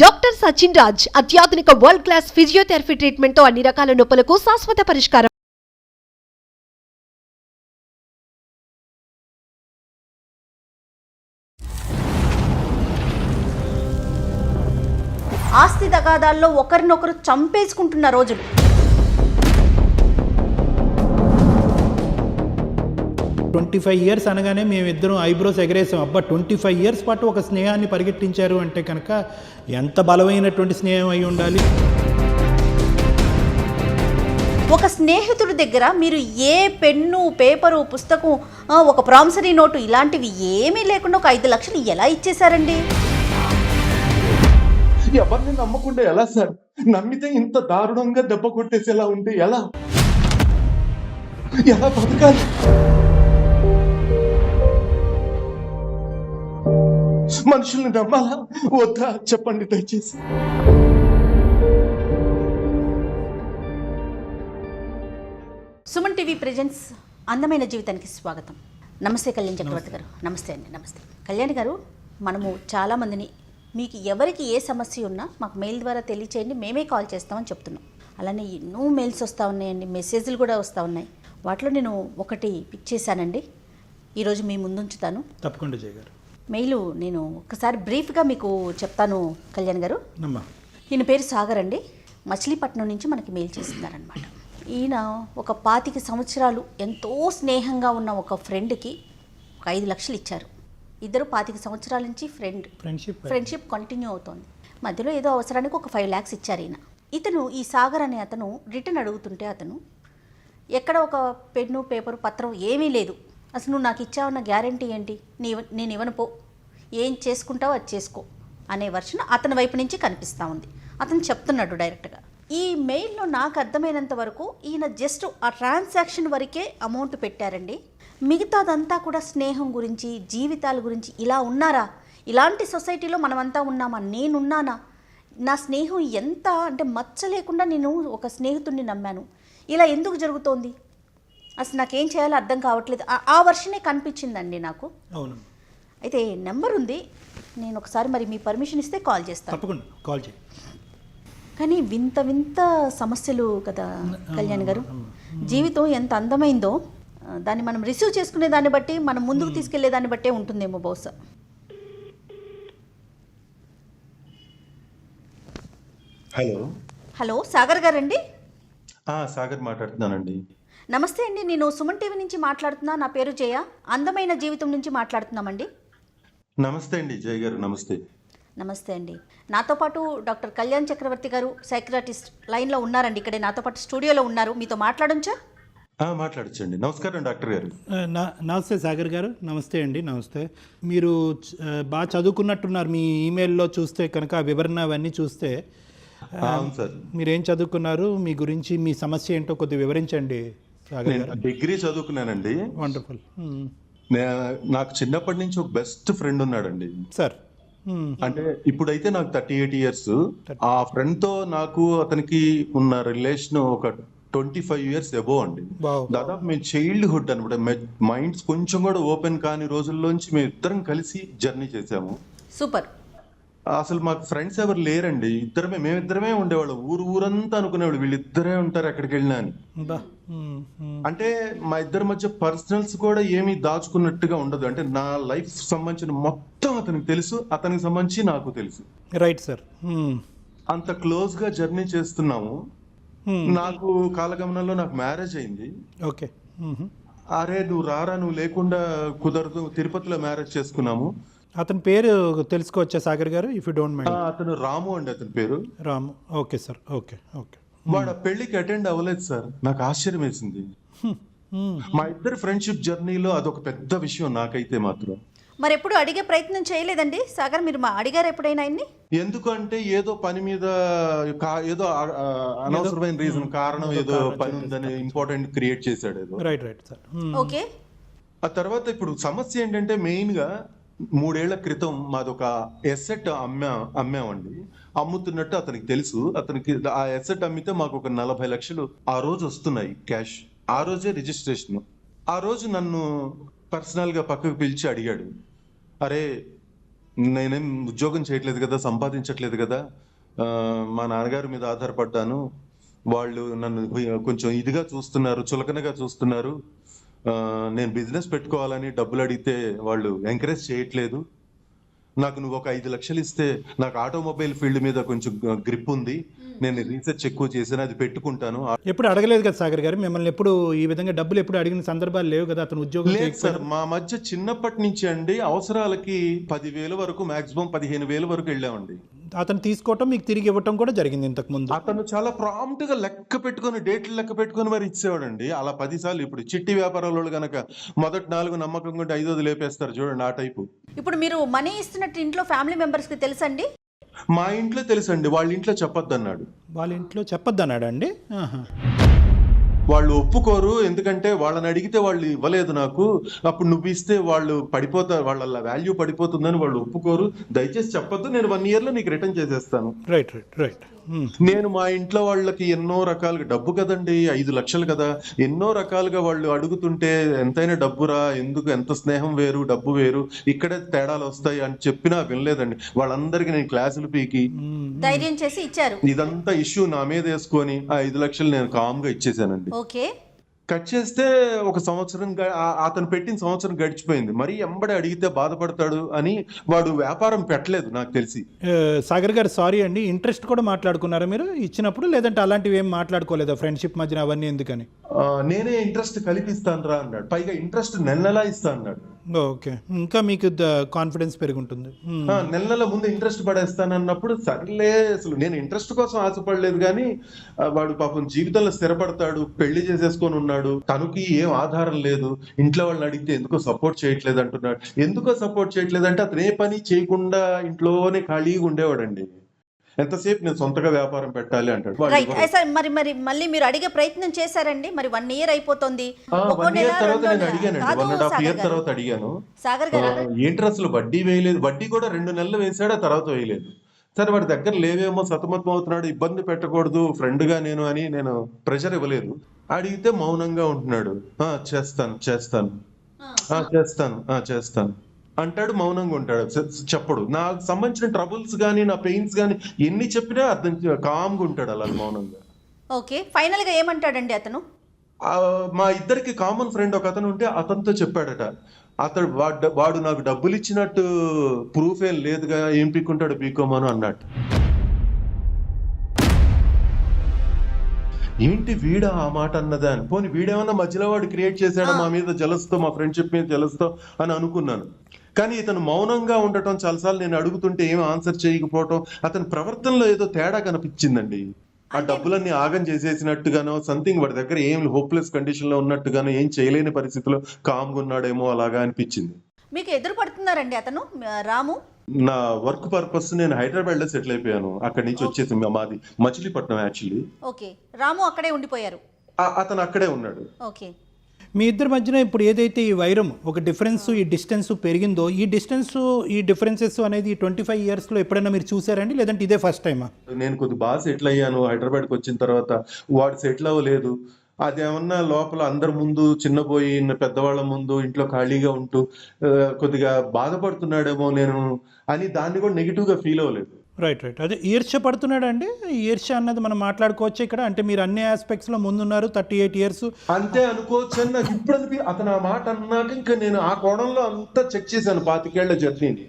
Doctor Sachin Raj అత్యాధునిక world class physiotherapy treatment తో అన్ని రకాల నొప్పులకు శాశ్వత పరిష్కారం. ఆస్తి తగాదాల్లో ఒకరినొకరు చంపేసుకుంటున్న రోజులు. 25 years అనగానే మేమిద్దరం ఐబ్రోస్ ఎగరేసాం. అబ్బా 25 years పాటు ఒక స్నేహాన్ని పరిగెట్టించారు అంటే కనుక ఎంత బలమైనటువంటి స్నేహం అయి ఉండాలి. ఒక స్నేహితుడి దగ్గర మీరు ఏ పెన్ను, పేపరు, పుస్తకం, ఒక ప్రామిసరీ నోటు ఇలాంటివి ఏమీ లేకుండా ఒక 5 లక్షలు ఎలా ఇచ్చేశారండి? ఎవరిని నమ్మకుండా ఎలా సార్? నమ్మితే ఇంత దారుణంగా దెబ్బ కొట్టేసేలా ఉంటే ఎలా బతకాలి? మనుషుల్ని నమ్మాలా వద్దా చెప్పండి దయచేసి. సుమన్ టీవీ ప్రెజెంట్స్ అందమైన జీవితానికి స్వాగతం. నమస్తే కళ్యాణ్ చక్రవర్తి గారు. నమస్తే అండి. నమస్తే కళ్యాణ్ గారు. మనము చాలామందిని మీకు ఎవరికి ఏ సమస్య ఉన్నా మాకు మెయిల్ ద్వారా తెలియచేయండి, మేమే కాల్ చేస్తామని చెప్తున్నాం. అలానే ఎన్నో మెయిల్స్ వస్తూ ఉన్నాయండి, మెసేజ్లు కూడా వస్తూ ఉన్నాయి. వాటిలో నేను ఒకటి పిక్ చేశానండి, ఈరోజు మీ ముందుంచుతాను. తప్పకుండా జయ గారు. మెయిల్ నేను ఒకసారి బ్రీఫ్గా మీకు చెప్తాను కళ్యాణ్ గారు. ఈయన పేరు సాగర్ అండి, మచిలీపట్నం నుంచి మనకి మెయిల్ చేస్తున్నారనమాట. ఈయన ఒక 25 సంవత్సరాలు ఎంతో స్నేహంగా ఉన్న ఒక ఫ్రెండ్కి ఒక 5 లక్షలు ఇచ్చారు. ఇద్దరు 25 సంవత్సరాల నుంచి ఫ్రెండ్షిప్ కంటిన్యూ అవుతోంది. మధ్యలో ఏదో అవసరానికి ఒక 5 lakhs ఇచ్చారు ఈయన. ఇతను ఈ సాగర్ అనే అతను రిటర్న్ అడుగుతుంటే అతను ఎక్కడ ఒక పెన్ను, పేపరు, పత్రం ఏమీ లేదు. అసలు నువ్వు నాకు ఇచ్చావన్న గ్యారంటీ ఏంటి? నేను ఇవ్వను, పో, ఏం చేసుకుంటావో అది చేసుకో అనే వర్షన్ అతని వైపు నుంచి కనిపిస్తూ ఉంది. అతను చెప్తున్నాడు డైరెక్ట్గా. ఈ మెయిల్లో నాకు అర్థమైనంత వరకు ఈయన జస్ట్ ఆ ట్రాన్సాక్షన్ వరకే అమౌంట్ పెట్టారండి. మిగతాదంతా కూడా స్నేహం గురించి, జీవితాల గురించి. ఇలా ఉన్నారా? ఇలాంటి సొసైటీలో మనమంతా ఉన్నామా? నేనున్నానా? నా స్నేహం ఎంత అంటే మచ్చ లేకుండా నేను ఒక స్నేహితుడిని నమ్మాను. ఇలా ఎందుకు జరుగుతోంది? అసలు నాకేం చేయాలో అర్థం కావట్లేదు. ఆ వర్షనే కనిపించిందండి నాకు. అవును. అయితే నెంబర్ ఉంది, నేను ఒకసారి మరి మీ పర్మిషన్ ఇస్తే కాల్ చేస్తాను. తప్పకుండా కాల్ చేయి. కానీ వింత వింత సమస్యలు కదా కళ్యాణ్ గారు. జీవితం ఎంత అందమైందో దాన్ని మనం రిసీవ్ చేసుకునే దాన్ని బట్టి, మనం ముందుకు తీసుకెళ్లే దాన్ని బట్టే ఉంటుందేమో బహుశా. హలో సాగర్ గారండి? సాగర్ మాట్లాడుతున్నానండి. నమస్తే అండి, నేను సుమన్ టీవీ నుంచి మాట్లాడుతున్నా. నా పేరు జయ, అందమైన జీవితం నుంచి మాట్లాడుతున్నామండి. నమస్తే అండి జయ గారు. నమస్తే. నమస్తే అండి. నాతో పాటు డాక్టర్ కళ్యాణ్ చక్రవర్తి గారు, సైక్రాటిస్ట్, లైన్లో ఉన్నారండి. ఇక్కడే నాతో పాటు స్టూడియోలో ఉన్నారు. మీతో మాట్లాడొచ్చా? మాట్లాడచ్చండి. నమస్కారం డాక్టర్ గారు. నమస్తే సాగర్ గారు. నమస్తే అండి. నమస్తే. మీరు బాగా చదువుకున్నట్టున్నారు. మీ ఈమెయిల్లో చూస్తే కనుక ఆ వివరణ అవన్నీ చూస్తే. అవును సార్. మీరేం చదువుకున్నారు, మీ గురించి, మీ సమస్య ఏంటో కొద్దిగా వివరించండి సాగర్ గారు. డిగ్రీ చదువుకున్నానండి. వండర్ఫుల్. నాకు చిన్నప్పటి నుంచి ఒక బెస్ట్ ఫ్రెండ్ ఉన్నాడండి సార్. అంటే ఇప్పుడైతే నాకు 38 years. ఆ ఫ్రెండ్ తో నాకు అతనికి ఉన్న రిలేషన్ ఒక 25 years అబోవ్ అండి. దాదాపు మేము చైల్డ్హుడ్ అనమాట. మైండ్స్ కొంచెం కూడా ఓపెన్ కాని రోజుల్లోంచి మేము ఇద్దరం కలిసి జర్నీ చేసాము. సూపర్. అసలు మాకు ఫ్రెండ్స్ ఎవరు లేరండి. మేమిద్దరమే ఉండేవాళ్ళం. ఊరంతా అనుకునేవాళ్ళు వీళ్ళిద్దరే ఉంటారు ఎక్కడికి వెళ్ళినా అని. అంటే మా ఇద్దరి మధ్య పర్సనల్స్ కూడా ఏమీ దాచుకున్నట్టుగా ఉండదు. అంటే నా లైఫ్ సంబంధించిన మొత్తం అతనికి తెలుసు, అతనికి సంబంధించి నాకు తెలుసు. Right sir. అంత క్లోజ్ గా జర్నీ చేస్తున్నాము. నాకు కాలగమనంలో నాకు మ్యారేజ్ అయింది. ఓకే. అరే నువ్వు రారా, నువ్వు లేకుండా కుదరదు, తిరుపతిలో మ్యారేజ్ చేసుకున్నాము. అతని పేరు తెలుసుకోవచ్చా సాగర్ గారు, ఇఫ్ యూ డోంట్ మైండ్? అతను రాము అండి, అతని పేరు రాము. Okay sir. ఓకే. వాడు పెళ్లికి అటెండ్ అవ్వలేదు సార్. నాకు ఆశ్చర్యం వేసింది. మా ఇద్దరు ఫ్రెండ్షిప్ జర్నీలో అదొక పెద్ద విషయం నాకైతే మాత్రం. మరి ఎప్పుడు అడిగే ప్రయత్నం చేయలేదండి సాగర్? మీరు అడిగారు ఎప్పుడైనా ఆయన్ని? ఎందుకంటే ఏదో పని మీద ఏదో అనవసరమైన రీజన్, కారణం ఏదో పని ఉందని ఇంపార్టెంట్ క్రియేట్ చేశాడు ఏదో. Right sir. ఓకే. ఆ తర్వాత ఇప్పుడు సమస్య ఏంటంటే మెయిన్ గా 3 ఏళ్ల క్రితం మాదొక ఎసెట్ అమ్మామండి. అమ్ముతున్నట్టు అతనికి తెలుసు. అతనికి ఆ ఎసెట్ అమ్మితే మాకు ఒక 40 లక్షలు ఆ రోజు వస్తున్నాయి క్యాష్. ఆ రోజే రిజిస్ట్రేషన్. ఆ రోజు నన్ను పర్సనల్ గా పక్కకు పిలిచి అడిగాడు, అరే నేనేం ఉద్యోగం చేయట్లేదు కదా, సంపాదించట్లేదు కదా, మా నాన్నగారి మీద ఆధారపడ్డాను, వాళ్ళు నన్ను కొంచెం ఇదిగా చూస్తున్నారు, చులకనగా చూస్తున్నారు, నేను బిజినెస్ పెట్టుకోవాలని డబ్బులు అడిగితే వాళ్ళు ఎంకరేజ్ చేయట్లేదు, నాకు నువ్వు ఒక 5 లక్షలు ఇస్తే నాకు ఆటోమొబైల్ ఫీల్డ్ మీద కొంచెం గ్రిప్ ఉంది, నేను రీసెర్చ్ ఎక్కువ చేశాను, అది పెట్టుకుంటాను. ఎప్పుడు అడగలేదు కదా సాగర్ గారు మిమ్మల్ని, ఎప్పుడు ఈ విధంగా డబ్బులు ఎప్పుడు అడిగిన సందర్భాలు లేవు కదా అతను ఉద్యోగం లేదు సార్, మా మధ్య చిన్నప్పటి నుంచి అండి అవసరాలకి 10,000 వరకు, మాక్సిమం 15,000 వరకు వెళ్ళామండి. అతను తీసుకోవటం మీకు తిరిగి ఇవ్వటం కూడా జరిగింది ఇంతకు ముందు. అతను చాలా ప్రాంప్ట్ గా లెక్క పెట్టుకుని, డేట్లు లెక్క పెట్టుకుని మరి ఇచ్చేవాడండి. అలా 10 సార్లు. ఇప్పుడు చిట్టి వ్యాపారాలు గనక మొదటి 4 నమ్మకం ఉంటే 5ది లేపేస్తారు చూడండి, ఆ టైపు. ఇప్పుడు మీరు మనీ ఇస్తున్నట్టు ఇంట్లో ఫ్యామిలీ మెంబర్స్ కి తెలుసండి? మా ఇంట్లో తెలుసండి, వాళ్ళ ఇంట్లో చెప్పొద్దు అన్నాడు. వాళ్ళ ఇంట్లో చెప్పొద్దు అన్నాడు అండి? వాళ్ళు ఒప్పుకోరు, ఎందుకంటే వాళ్ళని అడిగితే వాళ్ళు ఇవ్వలేదు నాకు, అప్పుడు నువ్వు ఇస్తే వాళ్ళు పడిపోతారు, వాళ్ళ వాల్యూ పడిపోతుందని వాళ్ళు ఒప్పుకోరు, దయచేసి చెప్పొద్దు, నేను 1 year లో నీకు రిటర్న్ చేసేస్తాను. Right right right. నేను మా ఇంట్లో వాళ్ళకి ఎన్నో రకాలుగా, డబ్బు కదండి 5 లక్షలు కదా, ఎన్నో రకాలుగా వాళ్ళు అడుగుతుంటే ఎంతైనా డబ్బురా, ఎందుకు, ఎంత స్నేహం వేరు డబ్బు వేరు, ఇక్కడే తేడాలు వస్తాయి అని చెప్పినా వినలేదండి. వాళ్ళందరికీ నేను క్లాసులు పీకి ధైర్యం చేసి ఇచ్చారు. ఇదంతా ఇష్యూ నా మీద వేసుకొని ఆ 5 లక్షలు నేను కామ్ గా ఇచ్చేసానండి. ఓకే. కట్ చేస్తే ఒక సంవత్సరం, అతను పెట్టిన సంవత్సరం గడిచిపోయింది. మరి ఎంబడి అడిగితే బాధపడతాడు అని వాడు వ్యాపారం పెట్టలేదు నాకు తెలిసి. సాగర్ గారు సారీ అండి, ఇంట్రెస్ట్ కూడా మాట్లాడుకున్నారా మీరు ఇచ్చినప్పుడు, లేదంటే అలాంటివి ఏం మాట్లాడుకోలేదా ఫ్రెండ్షిప్ మధ్యన అవన్నీ ఎందుకని? నేనే ఇంట్రెస్ట్ కలిపిస్తాను రా అన్నాడు, పైగా ఇంట్రెస్ట్ నెలలా ఇస్తా అన్నాడు. ఓకే, ఇంకా మీకు కాన్ఫిడెన్స్ పెరుగుంటుంది. నెల ముందు ఇంట్రెస్ట్ పడేస్తానన్నప్పుడు సర్లే, అసలు నేను ఇంట్రెస్ట్ కోసం ఆశపడలేదు, కానీ వాడు పాపం జీవితంలో స్థిరపడతాడు, పెళ్లి చేసేసుకొని ఉన్నాడు, తనకి ఏం ఆధారం లేదు, ఇంట్లో వాళ్ళని అడిగితే ఎందుకో సపోర్ట్ చేయట్లేదు అంటున్నాడు. ఎందుకో సపోర్ట్ చేయట్లేదు అంటే అతను ఏ పని చేయకుండా ఇంట్లోనే ఖాళీగా ఉండేవాడండి. ఎంతసేపు నేను సొంతగా వ్యాపారం పెట్టాలి అంటాడు. మరి మరి మళ్ళీ మీరు అడిగే ప్రయత్నం చేశారండి? మరి 1 year అయిపోతుంది. 1 year తర్వాత నేను అడిగానండి, 1.5 year తర్వాత అడిగాను, సాగర్ గారు ఏంటి అసలు వడ్డీ వేయలేదు, వడ్డీ కూడా 2 నెలలు వేసాడు, ఆ తర్వాత వేయలేదు. సరే వాడి దగ్గర లేవేమో, సతమతం అవుతున్నాడు, ఇబ్బంది పెట్టకూడదు ఫ్రెండ్ గా నేను అని నేను ప్రెషర్ ఇవ్వలేదు. అడిగితే మౌనంగా ఉంటున్నాడు. చేస్తాను చేస్తాను చేస్తాను చేస్తాను అంటాడు, మౌనంగా ఉంటాడు, చెప్పడు. నాకు సంబంధించిన ట్రబుల్స్ గానీ నా పెయిన్స్ గానీ ఎన్ని చెప్పినా అర్థం, కామ్గా ఉంటాడు అలా మౌనంగా. ఓకే, ఫైనల్ గా ఏమంటాడండి అతను? మా ఇద్దరికి కామన్ ఫ్రెండ్ ఒక అతను ఉంటే అతనితో చెప్పాడట, అతడు వాడు నాకు డబ్బులు ఇచ్చినట్టు ప్రూఫ్ ఏం లేదుగా, ఏం పీక్కుంటాడు పీకోమను అన్నట్టు. ఏంటి వీడా ఆ మాట అన్నదా అని, పోనీ వీడేమన్నా మధ్యలో వాడు క్రియేట్ చేశాడా మా మీద జలస్తో, మా ఫ్రెండ్షిప్ మీద జలస్తో అని అనుకున్నాను. కానీ ఇతను మౌనంగా ఉండటం, చాలాసార్లు నేను అడుగుతుంటే ఏం ఆన్సర్ చేయకపోవటం, అతని ప్రవర్తనలో ఏదో తేడా కనిపించిందండి. ఆ డబ్బులన్నీ ఆగం చేసేసినట్టుగానో, సంథింగ్ వాడి దగ్గర ఏం హోప్లెస్ కండిషన్ లో ఉన్నట్టుగానో, ఏం చేయలేని పరిస్థితిలో కామ్గా ఉన్నాడేమో అలాగా అనిపించింది. మీకు ఎదురు పడుతున్నారండి అతను, రాము? నా వర్క్ పర్పస్ నేను హైదరాబాద్ లో సెటిల్ అయిపోయాను, అక్కడి నుంచి వచ్చేసి మాది మచిలీపట్నం యాక్చువల్లీ. ఓకే, రాము అక్కడే ఉండిపోయారు? అతను అక్కడే ఉన్నాడు. ఓకే. మీ ఇద్దరి మధ్యన ఇప్పుడు ఏదైతే ఈ వైరం, ఒక డిఫరెన్స్, ఈ డిస్టెన్స్ పెరిగిందో, ఈ డిస్టెన్స్, ఈ డిఫరెన్సెస్ అనేది 25 years లో ఎప్పుడైనా మీరు చూసారండి, లేదంటే ఇదే ఫస్ట్ టైమా? నేను కొద్దిగా బాగా సెటిల్ అయ్యాను హైదరాబాద్కి వచ్చిన తర్వాత, వాడు సెటిల్ అవ్వలేదు. అదేమన్నా లోపల అందరి ముందు చిన్నపోయి, పెద్దవాళ్ళ ముందు ఇంట్లో ఖాళీగా ఉంటూ కొద్దిగా బాధపడుతున్నాడేమో నేను అని, దాన్ని కూడా నెగిటివ్ గా ఫీల్ అవ్వలేదు. Right right. అదే ఈర్ష్య పడుతున్నాడు అండి, ఈర్ష్య అన్నది మనం మాట్లాడుకోవచ్చు ఇక్కడ. అంటే మీరు అన్ని ఆస్పెక్ట్స్ లో ముందున్నారు, 38 years అంతే అనుకోవచ్చు అని నాకు ఇప్పుడు అతను ఆ మాట అన్నాక ఇంకా నేను ఆ కోణంలో అంతా చెక్ చేశాను 25 ఏళ్ల జర్నీని.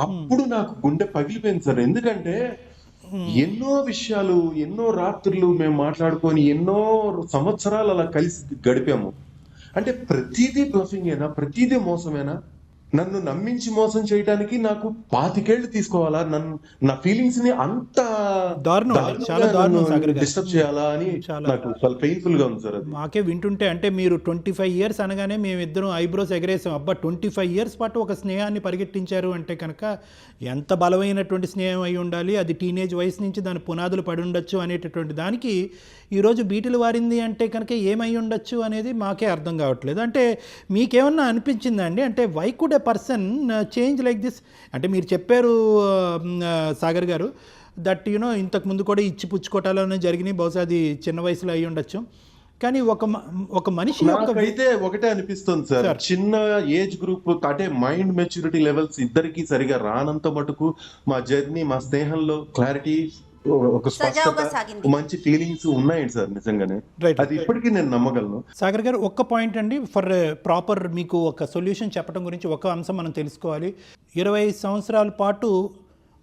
అప్పుడు నాకు గుండె పగిలిపోయింది సార్, ఎందుకంటే ఎన్నో విషయాలు, ఎన్నో రాత్రులు మేము మాట్లాడుకొని ఎన్నో సంవత్సరాలు అలా కలిసి గడిపాము. అంటే ప్రతిదీ బ్లఫింగేనా, ప్రతిదీ మోసమేనా? నన్ను నమ్మించి మోసం చేయడానికి నాకు 25 ఏళ్ళు తీసుకోవాలా? నా ఫీలింగ్స్ ని అంత డిస్టర్బ్ చేయాలా అని నాకు చాలా పెయిన్ఫుల్ గా ఉంది సార్. మాకే వింటుంటే, అంటే మీరు 25 years అనగానే మేమిద్దరం ఐబ్రోస్ ఎగరేసాం. అబ్బా 25 years పాటు ఒక స్నేహాన్ని పరిగెట్టించారు అంటే కనుక ఎంత బలమైనటువంటి స్నేహం అయి ఉండాలి, అది టీనేజ్ వయసు నుంచి దాని పునాదులు పడి ఉండొచ్చు అనేటటువంటి దానికి ఈరోజు బీటులు వారింది అంటే కనుక ఏమై ఉండొచ్చు అనేది మాకే అర్థం కావట్లేదు. అంటే మీకేమన్నా అనిపించిందా అండి, అంటే why could a person change like this? అంటే మీరు చెప్పారు సాగర్ గారు దట్ ఇంతకు ముందు కూడా ఇచ్చి పుచ్చుకోవటాలు జరిగినాయి, బహుశా అది చిన్న వయసులో అయి ఉండొచ్చు. కానీ ఒక మనిషి యొక్క నాకైతే ఒకటే అనిపిస్తుంది సార్, చిన్న ఏజ్ గ్రూప్ అంటే మైండ్ మెచ్యూరిటీ లెవెల్స్ ఇద్దరికి సరిగా రానంత మటుకు మా జర్నీ, మా స్నేహంలో క్లారిటీ, ఒక సజావుగా స్పష్టత, సాగింది. మంచి ఫీలింగ్స్ ఉన్నాయండి సార్ నిజంగానే. Right. అది ఇప్పటికీ నేను నమ్మగలను. సాగర్ గారు, ఒక్క పాయింట్ అండి, ఫర్ ప్రాపర్ మీకు ఒక సొల్యూషన్ చెప్పడం గురించి ఒక అంశం మనం తెలుసుకోవాలి. 25 సంవత్సరాల పాటు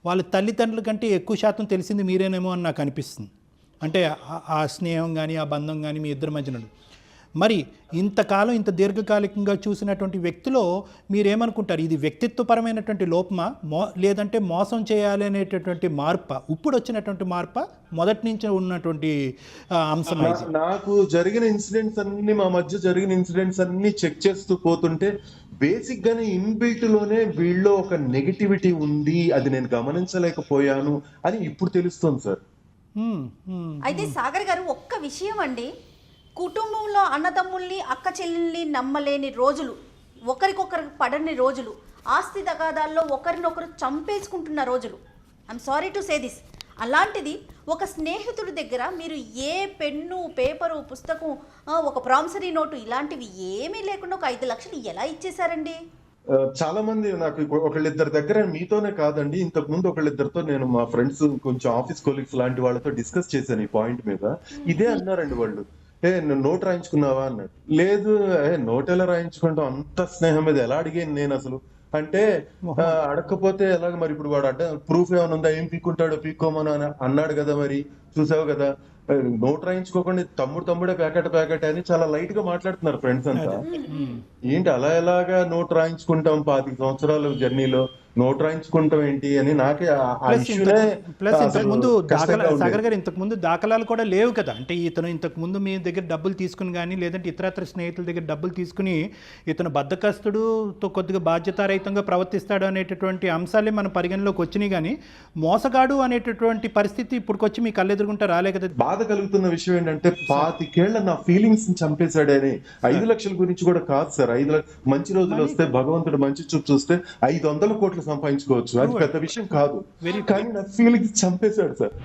వాళ్ళ తల్లిదండ్రుల కంటే ఎక్కువ శాతం తెలిసింది మీరేనేమో అని నాకు అనిపిస్తుంది. అంటే ఆ స్నేహం కానీ ఆ బంధం కానీ మీ ఇద్దరి మధ్యన. మరి ఇంతకాలం ఇంత దీర్ఘకాలికంగా చూసినటువంటి వ్యక్తిలో మీరేమనుకుంటారు? ఇది వ్యక్తిత్వపరమైనటువంటి లోపమా, లేదంటే మోసం చేయాలి అనేటటువంటి మార్పా, ఇప్పుడు వచ్చినటువంటి మార్పా, మొదటి నుంచి ఉన్నటువంటి అంశం? నాకు జరిగిన ఇన్సిడెంట్స్ అన్ని, మా మధ్య జరిగిన ఇన్సిడెంట్స్ అన్ని చెక్ చేస్తూ పోతుంటే బేసిక్ గానే ఇన్బిల్ట్ లోనే వీళ్ళలో ఒక నెగిటివిటీ ఉంది, అది నేను గమనించలేకపోయాను అని ఇప్పుడు తెలుస్తుంది సార్. అయితే సాగర్ గారు, ఒక్క విషయం అండి, కుటుంబంలో అన్నదమ్ముల్ని అక్క చెల్లెల్ని నమ్మలేని రోజులు, ఒకరికొకరు పడని రోజులు, ఆస్తి తగాదాల్లో ఒకరినొకరు చంపేసుకుంటున్న రోజులు, I'm sorry to say this. అలాంటిది ఒక స్నేహితుడి దగ్గర మీరు ఏ పెన్ను, పేపరు, పుస్తకం, ఒక ప్రామిసరీ నోటు ఇలాంటివి ఏమీ లేకుండా ఒక 5 లక్షలు ఎలా ఇచ్చేశారండి? చాలా మంది నాకు ఒకళ్ళిద్దరి దగ్గర, మీతోనే కాదండి, ఇంతకు ముందు ఒకళ్ళిద్దరితో నేను మా ఫ్రెండ్స్, కొంచెం ఆఫీస్ కొలీగ్స్ లాంటి వాళ్ళతో డిస్కస్ చేశాను ఈ పాయింట్ మీద. ఇదే అన్నారండి వాళ్ళు, నోట్ రాయించుకున్నావా అన్నాడు. లేదు, నోట్ ఎలా రాయించుకుంటాం, అంత స్నేహం మీద ఎలా అడిగాను నేను అసలు అంటే, అడగకపోతే ఎలాగ మరి, ఇప్పుడు వాడు అడ్డ ప్రూఫ్ ఏమైనా ఉందా, ఏం పీక్కుంటాడో పీక్కోమని అన్నాడు కదా, మరి చూసావు కదా, నోట్ రాయించుకోకుండా తమ్ముడే ప్యాకెట్ అని చాలా లైట్ గా మాట్లాడుతున్నారు ఫ్రెండ్స్ అంతా. ఏంటి అలా ఎలాగా నోట్ రాయించుకుంటాం 25 సంవత్సరాల జర్నీలో, నోట్ రాయించుకుంటాం ఏంటి అని నాకే ప్లస్ ఇంతకుముందు సాగర్ గారు, ఇంతకుముందు దాఖలాలు కూడా లేవు కదా. అంటే ఇతను ఇంతకుముందు మీ దగ్గర డబ్బులు తీసుకుని కానీ, లేదంటే ఇతరత్ర స్నేహితుల దగ్గర డబ్బులు తీసుకుని ఇతను బద్ధకస్తుడుతో కొద్దిగా బాధ్యతారహితంగా ప్రవర్తిస్తాడు అనేటటువంటి అంశాలే మన పరిగణలోకి వచ్చినాయి. కానీ మోసగాడు అనేటటువంటి పరిస్థితి ఇప్పుడుకొచ్చి మీ కళ్ళెదురుగుంటే రాలే కదా. బాధ కలుగుతున్న విషయం ఏంటంటే 25 ఏళ్ల నా ఫీలింగ్స్ చంపేశాడని. 5 లక్షల గురించి కూడా కాదు సార్, 5 మంచి రోజులు వస్తే, భగవంతుడు మంచి చూపు చూస్తే 500 కోట్లు సంపాదించుకోవచ్చు, అది పెద్ద విషయం కాదు. కానీ నా ఫీలింగ్స్ చంపేశాడు సార్.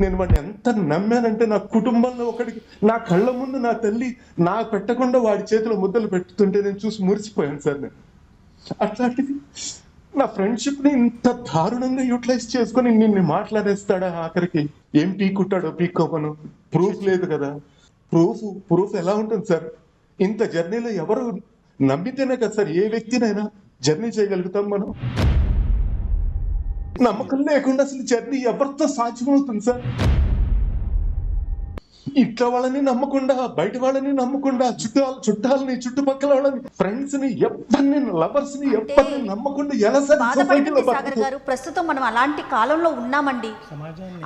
నేను వాడిని ఎంత నమ్మానంటే, నా కుటుంబంలో ఒకడికి, నా కళ్ళ ముందు నా తల్లి నా పెట్టకుండా వాడి చేతిలో ముద్దలు పెట్టుతుంటే నేను చూసి మురిసిపోయాను సార్. నేను అట్లాంటిది నా ఫ్రెండ్షిప్ ని ఇంత దారుణంగా యూటిలైజ్ చేసుకుని నిన్ను మాట్లాడేస్తాడా? ఆఖరికి ఏం పీక్కుంటాడో పీక్కోమను, ప్రూఫ్ లేదు కదా. ప్రూఫ్ ఎలా ఉంటుంది సార్? ఇంత జర్నీలో ఎవరు నమ్మితేనే కదా సార్ ఏ వ్యక్తినైనా జర్నీ చేయగలుగుతాం మనం. నమ్మకం లేకుండా అసలు జర్నీ ఎవరితో సాధ్యమవుతుంది సార్? ఇంట్లో వాళ్ళని నమ్మకుండా, బయట వాళ్ళని నమ్మకుండా, చుట్టాలని, చుట్టుపక్కల వాళ్ళని, ఫ్రెండ్స్ ని, ఎవరిని, లవర్స్ ని, ఎవరిని నమ్మకుండా ఎలా సార్ సొసైటీలో సాగర్ గారు? ప్రస్తుతం మనం అలాంటి కాలంలో ఉన్నామండి,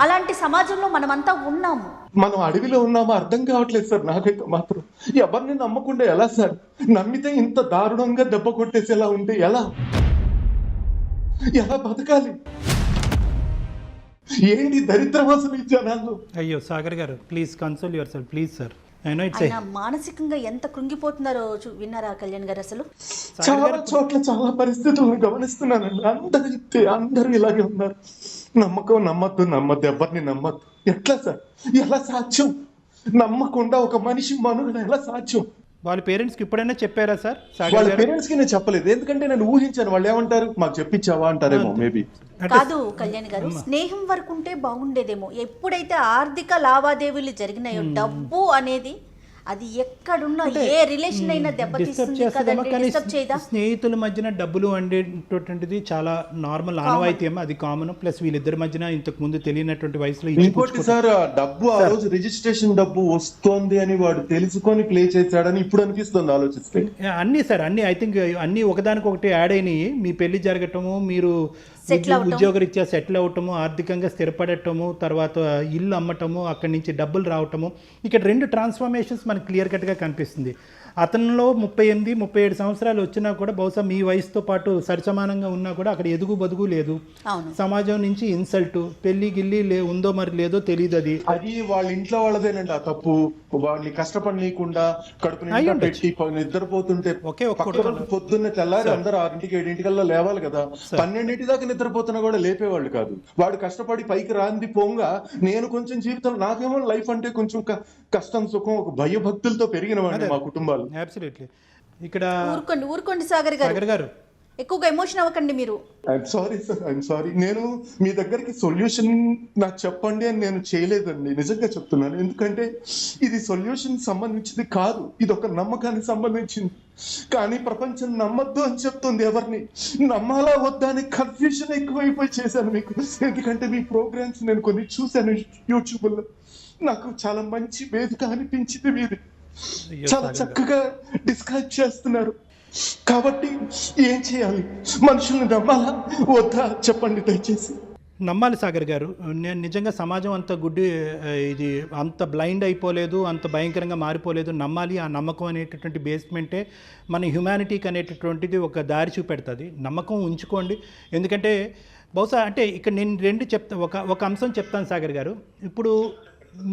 అలాంటి సమాజంలో మనమంతా ఉన్నాము. మనం అడవిలో ఉన్నామో అర్థం కావట్లేదు సార్ నాకైతే మాత్రం. ఎవరిని నమ్మకుండా ఎలా సార్? నమ్మితే ఇంత దారుణంగా దెబ్బ కొట్టేసేలా ఉంటే ఎలా బతకాలి? ఏంటి దరిద్రం అసలు ఈ జనాల్లో? అయ్యో సాగర్ గారు, please console your self please sir. ఆయన మానసికంగా ఎంత కృంగిపోతున్నారో విన్నారా కళ్యాణ్ గారు? అసలు చాలా చోట్ల చాలా పరిస్థితులను గమనిస్తున్నానండి. అందరూ ఇలాగే ఉన్నారు. నమ్మద్దు, ఎవరిని నమ్మద్దు. ఎట్లా సార్? ఎలా సాధ్యం? నమ్మకుండా ఒక మనిషి మనుగడ ఎలా సాధ్యం? వాళ్ళ పేరెంట్స్కి ఇప్పుడైనా చెప్పారా సార్? వాళ్ళ పేరెంట్స్ కి నేను చెప్పలేదు, ఎందుకంటే నేను ఊహించాను వాళ్ళు ఏమంటారు, మాకు చెప్పించావా అంటారేమో మేబీ. కాదు కళ్యాణ్ గారు, స్నేహం వరకు ఉంటే బాగుండేదేమో. ఎప్పుడైతే ఆర్థిక లావాదేవీలు జరిగినాయో, డబ్బు అనేది అది ఎక్కడున్నా ఏ రిలేషన్ అయినా దెబ్బతీస్తుంది కదండి, డిస్టర్బ్ చేయదా? స్నేహితుల మధ్యన డబ్బులు అనేటటువంటిది చాలా నార్మల్, ఆనవాయితీయం, అది కామన్. ప్లస్ వీళ్ళిద్దరి మధ్యన ఇంతకు ముందు తెలియనటువంటి వయసులో ఇంకోటి సార్, డబ్బు ఆ రోజు రిజిస్ట్రేషన్ డబ్బు వస్తోంది అని వాడు తెలుసుకొని ప్లే చేశాడని ఇప్పుడు అనిపిస్తుంది ఆలోచిస్తే. అన్ని సార్, అన్ని ఐ థింక్ అన్ని ఒకదానికొకటి యాడ్ అయినాయి. మీ పెళ్లి జరగటము, మీరు ఉద్యోగరీత్యా సెటిల్ అవటము, ఆర్థికంగా స్థిరపడటము, తర్వాత ఇల్లు అమ్మటము, అక్కడి నుంచి డబ్బులు రావటము, ఇక్కడ 2 ట్రాన్స్ఫర్మేషన్స్ మనకు క్లియర్ కట్గా కనిపిస్తుంది. అతనిలో 38-37 సంవత్సరాలు వచ్చినా కూడా బహుశా మీ వయసుతో పాటు సరిసమానంగా ఉన్నా కూడా అక్కడ ఎదుగు బదుగు లేదు. సమాజం నుంచి ఇన్సల్ట్, పెళ్లి గిల్లి ఉందో మరి లేదో తెలియదు. అది వాళ్ళ ఇంట్లో వాళ్ళదేనండి ఆ తప్పు. వాళ్ళని కష్టపడనీయకుండా కడుపు నిండా పెట్టి నిద్రపోతుంటే పొద్దున్నే తెల్లారి అందరూ 6-7 లేవాలి కదా, 12 దాకా నిద్రపోతున్నా కూడా లేపేవాళ్ళు కాదు. వాడు కష్టపడి పైకి రాంది పోంగా నేను కొంచెం జీవితం నాకేమో లైఫ్ అంటే కొంచెం కష్టం సుఖం ఒక భయభక్తులతో పెరిగిన వాడిని మా కుటుంబాలు. అబ్సల్యూట్లీ. ఇక్కడ ఊరుకోండి సాగర్ గారు, ఎక్కువగా ఎమోషన్ అవ్వకండి మీరు. I'm sorry sir, I'm sorry. నేను మీ దగ్గరికి సొల్యూషన్ నాకు చెప్పండి అని నేను చేయలేదండి, నిజంగా చెప్తున్నాను. ఎందుకంటే ఇది సొల్యూషన్ సంబంధించింది కాదు, ఇది ఒక నమ్మకానికి సంబంధించింది. కానీ ప్రపంచం నమ్మద్దు అని చెప్తుంది. ఎవరిని నమ్మాలా వద్దా అని కన్ఫ్యూజన్ ఎక్కువైపోయి చేశాను మీకు. ఎందుకంటే మీ ప్రోగ్రామ్స్ నేను కొన్ని చూశాను యూట్యూబ్లో, నాకు చాలా మంచి వేదిక అనిపించింది. మీరు చాలా చక్కగా డిస్క్రైబ్ చేస్తున్నారు. కాబట్టి ఏం చేయాలి? మనుషుల్ని నమ్మాలా వద్దా చెప్పండి దయచేసి. నమ్మాలి సాగర్ గారు. నేను నిజంగా సమాజం అంత ఇది అంత బ్లైండ్ అయిపోలేదు, అంత భయంకరంగా మారిపోలేదు. నమ్మాలి. ఆ నమ్మకం అనేటటువంటి బేస్మెంటే మన హ్యుమానిటీకి అనేటటువంటిది ఒక దారి చూపెడుతుంది. నమ్మకం ఉంచుకోండి. ఎందుకంటే బహుశా అంటే ఇక్కడ నేను ఒక అంశం చెప్తాను సాగర్ గారు. ఇప్పుడు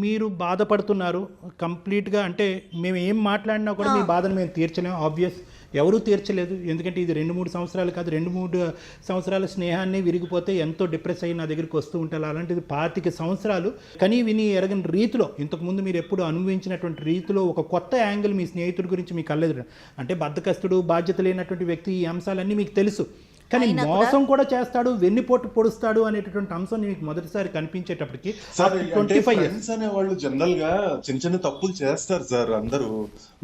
మీరు బాధపడుతున్నారు కంప్లీట్గా. అంటే మేము ఏం మాట్లాడినా కూడా మీ బాధను మేము తీర్చలేము. ఆబ్వియస్, ఎవరూ తీర్చలేదు. ఎందుకంటే ఇది 2-3 సంవత్సరాలు కాదు, 2-3 సంవత్సరాల స్నేహాన్ని విరిగిపోతే ఎంతో డిప్రెస్ అయ్యి నా దగ్గరికి వస్తూ ఉంటారు. అలాంటిది 25 సంవత్సరాలు కనీ విని ఎరగని రీతిలో, ఇంతకుముందు మీరు ఎప్పుడు అనుభవించినటువంటి రీతిలో ఒక కొత్త యాంగిల్ మీ స్నేహితుడి గురించి మీకు కలదు. అంటే బద్ధకస్తుడు, బాధ్యత లేనటువంటి వ్యక్తి, ఈ అంశాలన్నీ మీకు తెలుసు. కానీ మోసం కూడా చేస్తాడు, వెన్నుపోటు పొడుస్తాడు అనేటటువంటి అంశం మీకు మొదటిసారి కనిపించేటప్పటికి 25 ఫ్రెండ్స్ అనేవాళ్ళు జనరల్ గా చిన్న చిన్న తప్పులు చేస్తారు సార్. అందరూ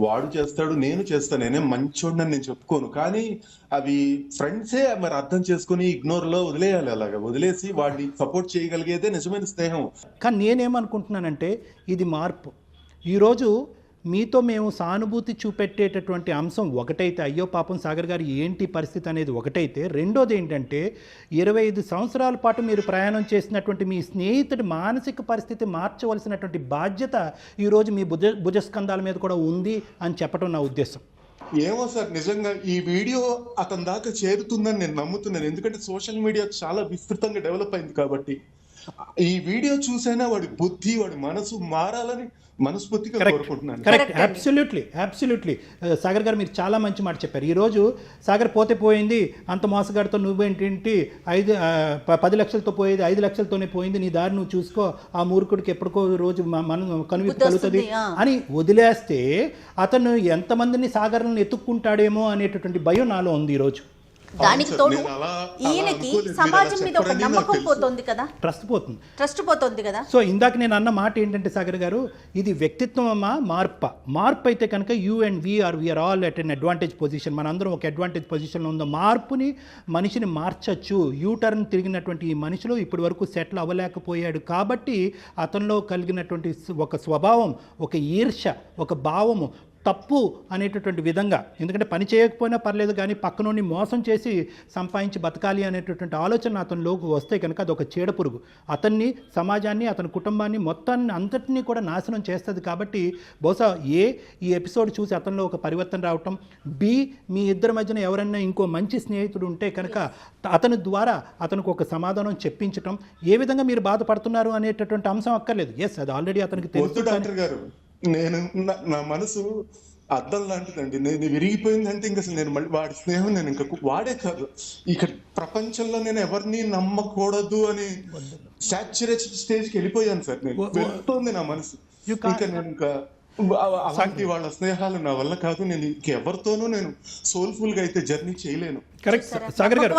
వాడు చేస్తాడు, నేను చేస్తాను, నేనే మంచోడిని నేను చెప్పుకోను. కానీ అవి ఫ్రెండ్సే మరి అర్థం చేసుకుని ఇగ్నోర్ లో వదిలేయాలి. అలాగా వదిలేసి వాడిని సపోర్ట్ చేయగలిగేదే నిజమైన స్నేహం. కానీ నేనేమనుకుంటున్నానంటే ఇది మార్పు. ఈరోజు మీతో మేము సానుభూతి చూపెట్టేటటువంటి అంశం ఒకటైతే, అయ్యో పాపం సాగర్ గారు ఏంటి పరిస్థితి అనేది ఒకటైతే, రెండోది ఏంటంటే 25 సంవత్సరాల పాటు మీరు ప్రయాణం చేసినటువంటి మీ స్నేహితుడి మానసిక పరిస్థితి మార్చవలసినటువంటి బాధ్యత ఈరోజు మీ భుజస్కంధాల మీద కూడా ఉంది అని చెప్పడం నా ఉద్దేశం. ఏమో సార్, నిజంగా ఈ వీడియో అతని దాకా చేరుతుందని నేను నమ్ముతున్నాను. ఎందుకంటే సోషల్ మీడియా చాలా విస్తృతంగా డెవలప్ అయింది కాబట్టి ఈ వీడియో చూసైనా వాడి బుద్ధి, వాడి మనసు మారాలని మనస్ఫూర్తిగా కోరుకుంటున్నాను. కరెక్ట్, అబ్సల్యూట్లీ సాగర్ గారు మీరు చాలా మంచి మాట చెప్పారు. ఈరోజు సాగర్ పోతే పోయింది, అంత మోసగాడితో నువ్వేంటి 10 లక్షలతో పోయేది 5 లక్షలతోనే పోయింది, నీ దారి నువ్వు చూసుకో, ఆ మూర్ఖుడికి ఎప్పటికో రోజు మనం కనువిప్పు కలుగుతుంది అని వదిలేస్తే అతను ఎంతమందిని సాగర్లను ఎత్తుక్కుంటాడేమో అనేటటువంటి భయం నాలో ఉంది ఈరోజు. దానికి తోడు ఈయనకి సమాజం మీద ఒక నమ్మకం పోతుంది కదా, ట్రస్ట్ పోతుంది కదా. సో ఇందాక నేను అన్న మాట ఏంటంటే సాగర్ గారు, ఇది వ్యక్తిత్వమా మార్పు అయితే కనుక you and we're all at an advantage position. మనందరం ఒక అడ్వాంటేజ్ పొజిషన్లో ఉందో మార్పుని మనిషిని మార్చచ్చు. యూటర్న్ తిరిగినటువంటి ఈ మనిషిలో ఇప్పటి వరకు సెటిల్ అవ్వలేకపోయాడు కాబట్టి అతనిలో కలిగినటువంటి ఒక స్వభావం, ఒక ఈర్ష్య, ఒక భావము, తప్పు అనేటటువంటి విధంగా, ఎందుకంటే పని చేయకపోయినా పర్లేదు కానీ పక్కనుండి మోసం చేసి సంపాదించి బతకాలి అనేటటువంటి ఆలోచన అతనిలోకి వస్తే కనుక అది ఒక చీడపురుగు. అతన్ని, సమాజాన్ని, అతని కుటుంబాన్ని మొత్తాన్ని అంతటినీ కూడా నాశనం చేస్తుంది. కాబట్టి బహుశా ఈ ఎపిసోడ్ చూసి అతనిలో ఒక పరివర్తన రావటం, మీ ఇద్దరి మధ్యన ఎవరైనా ఇంకో మంచి స్నేహితుడు ఉంటే కనుక అతని ద్వారా అతనికి ఒక సమాధానం చెప్పించటం, ఏ విధంగా మీరు బాధపడుతున్నారు అనేటటువంటి అంశం అక్కర్లేదు. ఎస్, అది ఆల్రెడీ అతనికి తెలుసు. డాక్టర్ గారు, నేను నా మనసు అద్దం లాంటిదండి. నేను విరిగిపోయిందంటే ఇంకా అసలు నేను మళ్ళీ వాడి స్నేహం నేను ఇంకా వాడే కాదు, ఇక్కడ ప్రపంచంలో నేను ఎవరిని నమ్మకూడదు అని సాచురేషన్ స్టేజ్కి వెళ్ళిపోయాను సార్. నేను వెళ్తుంది నా మనసు. ఇంకా నేను ఇంకా అలాంటి వాళ్ళ స్నేహాలు నా వల్ల కాదు. నేను ఇంకెవరితోనూ నేను సోల్ఫుల్ గా అయితే జర్నీ చేయలేను. కరెక్ట్ సాగర్ గారు.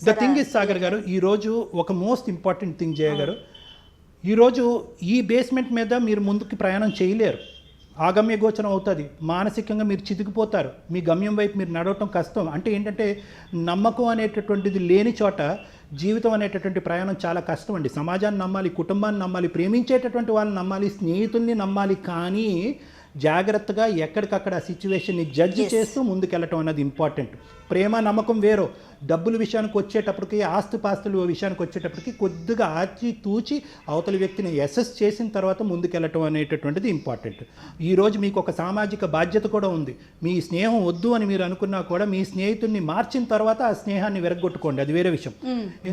ద థింగ్ ఇస్ సాగర్ గారు, ఈరోజు ఒక మోస్ట్ ఇంపార్టెంట్ థింగ్ చేయగారు, ఈరోజు ఈ బేస్మెంట్ మీద మీరు ముందుకు ప్రయాణం చేయలేరు. ఆగమ్య గోచరం అవుతుంది. మానసికంగా మీరు చితికిపోతారు. మీ గమ్యం వైపు మీరు నడవటం కష్టం. అంటే ఏంటంటే నమ్మకం అనేటటువంటిది లేని చోట జీవితం అనేటటువంటి ప్రయాణం చాలా కష్టం అండి. సమాజాన్ని నమ్మాలి, కుటుంబాన్ని నమ్మాలి, ప్రేమించేటటువంటి వాళ్ళని నమ్మాలి, స్నేహితుల్ని నమ్మాలి. కానీ జాగ్రత్తగా ఎక్కడికక్కడ ఆ సిచ్యువేషన్ని జడ్జి చేస్తూ ముందుకెళ్ళటం అన్నది ఇంపార్టెంట్. ప్రేమ, నమ్మకం వేరు. డబ్బుల విషయానికి వచ్చేటప్పటికి, ఆస్తిపాస్తుల విషయానికి వచ్చేటప్పటికి కొద్దిగా ఆచితూచి అవతలి వ్యక్తిని అసెస్ చేసిన తర్వాత ముందుకెళ్ళటం అనేటటువంటిది ఇంపార్టెంట్. ఈరోజు మీకు ఒక సామాజిక బాధ్యత కూడా ఉంది. మీ స్నేహం వద్దు అని మీరు అనుకున్నా కూడా మీ స్నేహితుడిని మార్చిన తర్వాత ఆ స్నేహాన్ని విరగొట్టుకోండి, అది వేరే విషయం.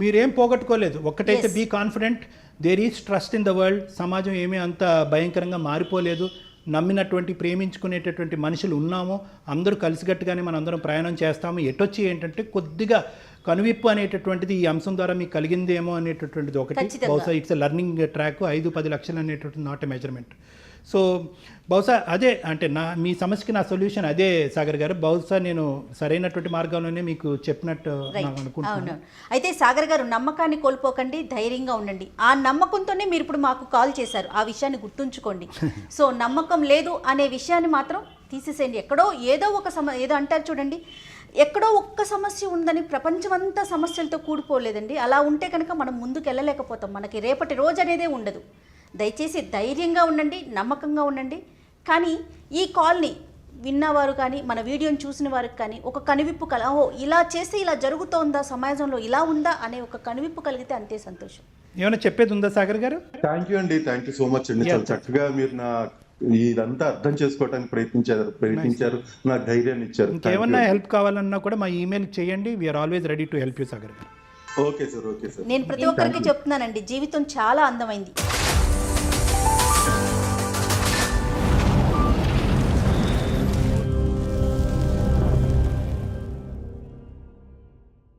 మీరేం పోగొట్టుకోలేదు. ఒక్కటైతే be confident, there is trust in the world. సమాజం ఏమీ అంత భయంకరంగా మారిపోలేదు. నమ్మినటువంటి ప్రేమించుకునేటటువంటి మనుషులు ఉన్నామో అందరూ కలిసికట్టుగానే మనందరం ప్రయాణం చేస్తాము. ఎటొచ్చి ఏంటంటే కొద్దిగా కనువిప్పు అనేటటువంటిది ఈ అంశం ద్వారా మీకు కలిగిందేమో అనేటటువంటిది ఒకటి. ఖచ్చితంగా. బహుశా ఇట్స్ లర్నింగ్ ట్రాక్ 5-10 లక్షలు అనేటటువంటి నాట్ ఎ మెజర్మెంట్. సో బహుశా అదే అంటే మీ సమస్యకి నా సొల్యూషన్ అదే సాగర్ గారు. బహుశా నేను సరైనటువంటి మార్గంలోనే మీకు చెప్పినట్టు నాకు అనుకుంటున్నాను. అవును. అయితే సాగర్ గారు నమ్మకాన్ని కోల్పోకండి, ధైర్యంగా ఉండండి. ఆ నమ్మకంతోనే మీరు ఇప్పుడు మాకు కాల్ చేశారు. ఆ విషయాన్ని గుర్తుంచుకోండి. సో నమ్మకం లేదు అనే విషయాన్ని మాత్రం తీసేసేయండి. ఎక్కడో ఏదో ఒక ఏదో అంటారు చూడండి, ఎక్కడో ఒక్క సమస్య ఉందని ప్రపంచమంతా సమస్యలతో కూడిపోలేదండి. అలా ఉంటే కనుక మనం ముందుకు వెళ్ళలేకపోతాం. మనకి రేపటి రోజు అనేదే ఉండదు. దయచేసి ధైర్యంగా ఉండండి, నమ్మకంగా ఉండండి. కానీ ఈ కాల్ని విన్నవారు కానీ మన వీడియోని చూసిన వారికి కానీ ఒక కనువిప్పు ఓ ఇలా చేస్తే ఇలా జరుగుతోందా, సమాజంలో ఇలా ఉందా అనే ఒక కనువిప్పు కలిగితే అంతే సంతోషం. ఏమైనా చెప్పేది ఉందా సాగర్ గారు? థ్యాంక్ యూ అండి, థ్యాంక్ యూ సో మచ్ అండి. చాలా చక్కగా మీరు నా ఇదంతా అర్థం చేసుకోవడానికి ప్రయత్నించారు, నాకు ధైర్యాన్ని ఇచ్చారు. ఇంకేమన్నా హెల్ప్ కావాలన్నా కూడా మా ఈమెయిల్ చేయండి. We are always ready to help you Sagar గారు. Okay sir, okay sir. నేను ప్రతి ఒక్కరికి చెప్తున్నానండి, జీవితం చాలా అందమైంది.